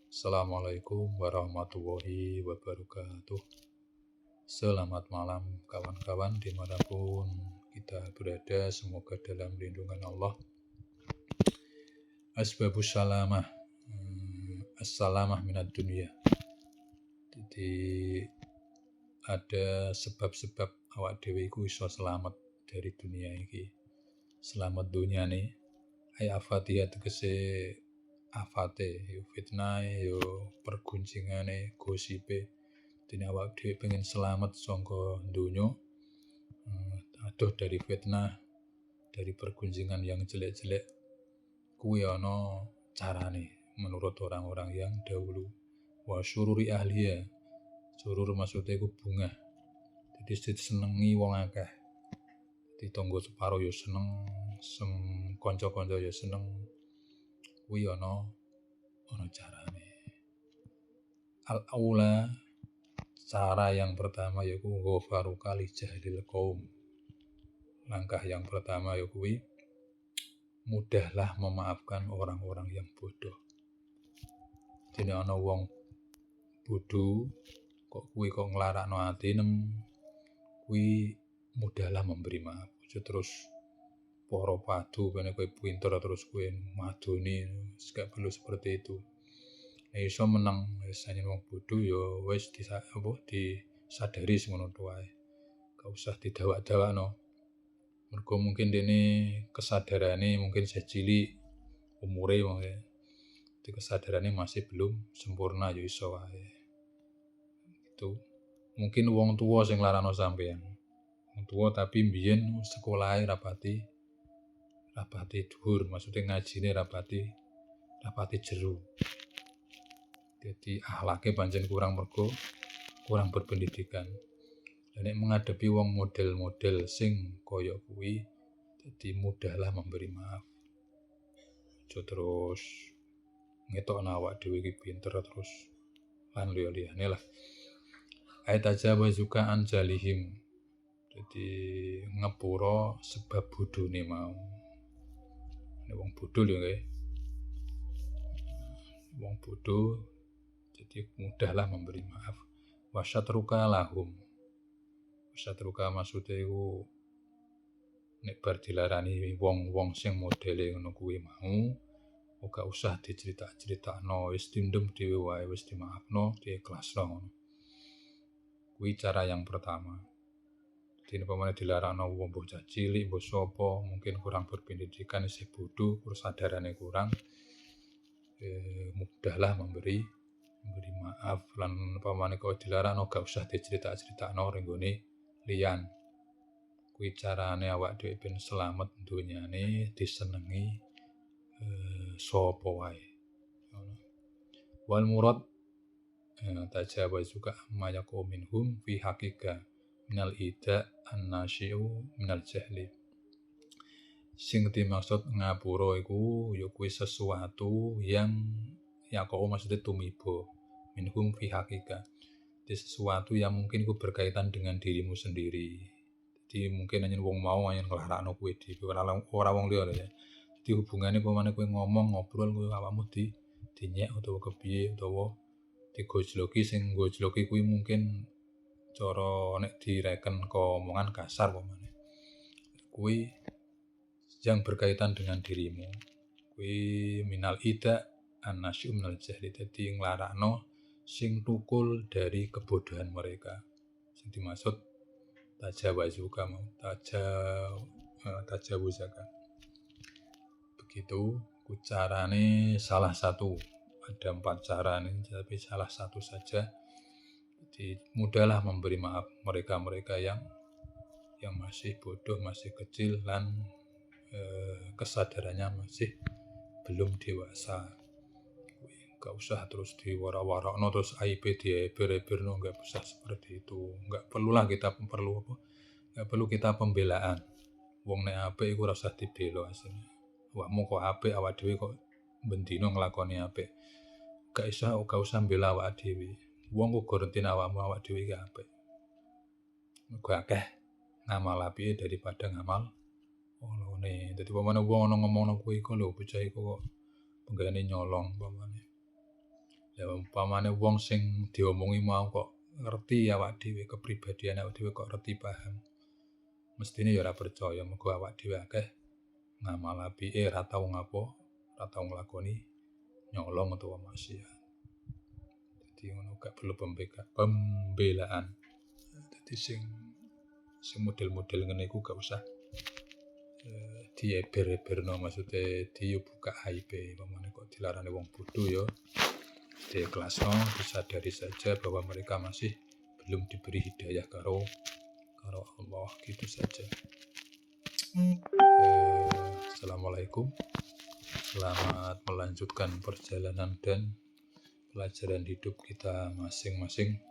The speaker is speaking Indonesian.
Assalamualaikum warahmatullahi wabarakatuh. Selamat malam kawan-kawan dimanapun kita berada, semoga dalam lindungan Allah. Asbabus salamah, as-salamah minad dunia. Jadi ada sebab-sebab awak dhewe iku iso selamat dari dunia iki. Selamat dunia nih, ay afatiha tegese afate, yo fitnah, yo perguncingane, gosipe. Dene awak dhewe pengen selamat saka donya, adoh dari fitnah, dari pergunjingan yang jelek-jelek. Kuwi ana carane menurut orang-orang yang dahulu. Wa syururi ahliya. Surur maksudnya iku bunga. Jadi disenengi wong akeh. Ditonggo separo ya seneng, kanca-kanca ya seneng. Kuwi ana carane. Al-aula, cara yang pertama yaitu ghafaruka li jahlil qaum. Langkah yang pertama ya kuwi mudahlah memaafkan orang-orang yang bodoh. Dene ana wong bodoh kok kuwi kok nglarakno atinem, kuwi mudahlah memberi maaf. Aja terus para padu kene kowe pinter terus kowe madoni, gak perlu seperti itu. Nek iso menang wis anjen wong bodoh ya wis disadari semono wae. Gak usah didawak-dawakno. Mergo mungkin dene kesadarane mungkin cilik umure wae. Di kesadarannya masih belum sempurna ya iso wae. Itu mungkin wong tua sing nglarano sampean. Wong tua tapi mbiyen sekolahe rapati dhuwur, maksudnya ngajine rapati jero. Jadi akhlake pancen kurang mergo kurang berpendidikan. Nek menghadapi wong model-model sing kaya kuwi, jadi mudahlah memberi maaf. Aja terus ngetokno awak dhewe iki pinter terus lan liya-liyane lah. Ayat ajawazuka anjalihim. Jadi ngepuro sebab bodhone mau. Nek wong bodho lho nggih. Wong bodho jadi mudahlah memberi maaf. Wasyatruka lahum. Wasyatruka maksudnya iku nek bar dilarani wong-wong sing modele ngono kuwi mau, ora usah dicerita-critakno, wis dindem dhewe wae, wis dimaafno, diikhlasno ngono. Kuwi cara yang pertama. Jadi pamane dilarangno wong bocah cilik, mbok sapa, mungkin kurang berpendidikan, isih bodoh, kesadarane kurang, mudahlah memberi maaf. Lan pamane kok dilarangno gak usah dicerita-critakno ning gone liyan. Kuwi carane awak dhewe ben selamat donyane, disenengi sapa wae. Wal murad tajawazuka mayaqu minhum fi haqiqa minal ida annasyi'u minal jahli. Sing dimaksud ngapura iku ya kuwi sesuatu yang yaqau maksudnya tumiba minhum fi haqiqa. Itu sesuatu yang mungkin iku berkaitan dengan dirimu sendiri. Jadi mungkin anjen wong mau anjen nglarakno kuwi dhewe ora wong liya ya. Jadi hubungane pamane kowe ngomong ngobrol kowe awakmu dinyek utawa kepiye utawa digojloki sing gojloki kuwi mungkin cara nek direken ke omongan kasar pamane. Kuwi yang berkaitan dengan dirimu. Kuwi minal ida annasyu minal jahli. Dadi nglarakno sing tukul dari kebodohan mereka. Sing dimaksud tajawuzaka. Begitu carane salah satu. Ada 4 cara nih, tapi salah satu saja. Jadi mudahlah memberi maaf mereka-mereka yang masih bodoh, masih kecil dan kesadarannya masih belum dewasa. Gak usah terus diwara-warakno terus aib dieber-eberno, gak usah seperti itu. Gak perlulah kita pembelaan. Wong nek apik iku ora usah dibela asline. Awakmu kok apik, awak dhewe kok bendino nglakoni apik. Gak usah mbela awak dhewe. Wong kok ngerti awak dhewe iki apik. Mergo akeh ngamal apike daripada ngamal olone. Dadi pamane wong ana ngomongno kuwi kok lho bocah iku kok penggane nyolong pamane. Ya umpamane wong sing diomongi mau kok ngerti awak dhewe, kepribadian awak dhewe kok ngerti paham. Mestine ya ora percaya mergo awak dhewe akeh ngamal apike ora tau ngapo, ora tau nglakoni nyolong utawa maksiat. Dadi ngono gak perlu pembelaan. Dadi sing model-model ngene iku gak usah dieber-eberno, maksudnya buka aibe, pamane kok dilarani wong bodho ya diikhlasno, disadari saja bahwa mereka masih belum diberi hidayah karo Allah, gitu saja. Assalamualaikum, selamat melanjutkan perjalanan dan pelajaran hidup kita masing-masing.